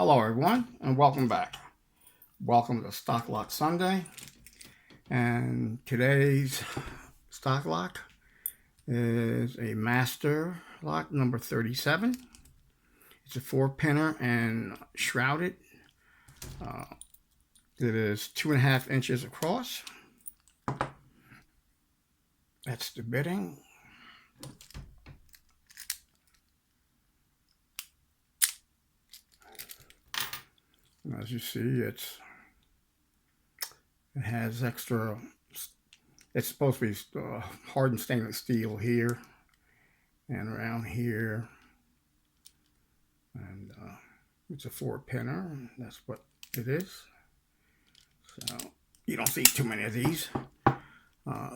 Hello everyone and welcome back. Welcome to Stock Lock Sunday, and today's stock lock is a master lock number 37. It's a 4-pinner and shrouded. It is 2.5 inches across. That's the bitting. And as you see, it has extra. It's supposed to be hardened stainless steel here and around here, and it's a 4-pinner, and that's what it is. So you don't see too many of these.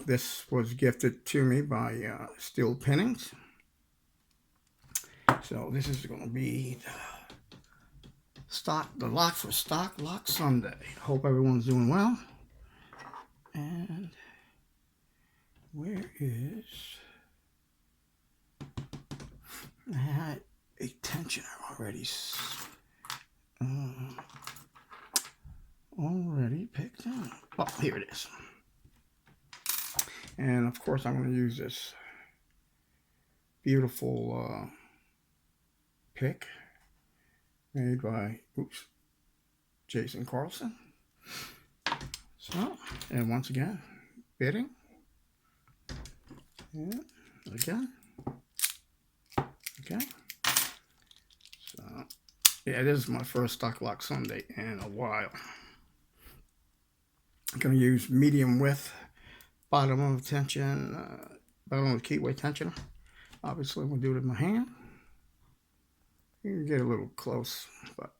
This was gifted to me by Spp'd Pinnings. So this is going to be the locks for Stock Lock Sunday. Hope everyone's doing well. And where is, I had a tensioner already picked up. Oh, here it is. And of course I'm going to use this beautiful pick made by Jason Carlson. So, and once again, bitting. And again. Okay. So, yeah, this is my first Stock Lock Sunday in a while. I'm going to use medium width bottom of tension, bottom of the keyway tensioner. Obviously, I'm going to do it in my hand. You can get a little close, but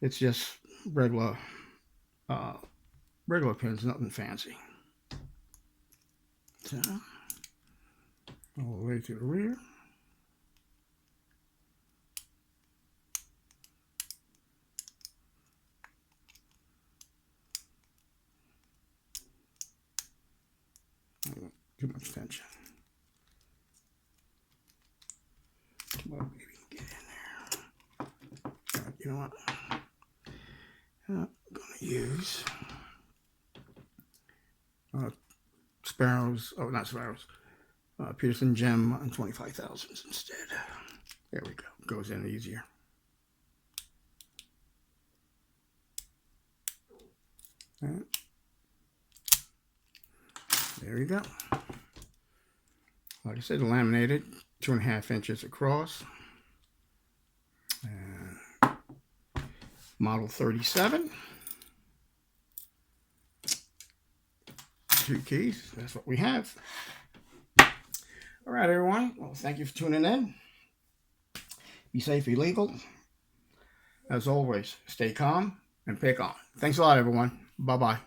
it's just regular pins, nothing fancy. So, all the way to the rear. Too much tension. Well, maybe we can get in there. You know what? I'm going to use Peterson Gem on 25,000s instead. There we go. Goes in easier. And there you go. Like I said, laminated, 2.5 inches across. And model 37. 2 keys. That's what we have. All right, everyone. Well, thank you for tuning in. Be safe, be legal. As always, stay calm and pick on. Thanks a lot, everyone. Bye-bye.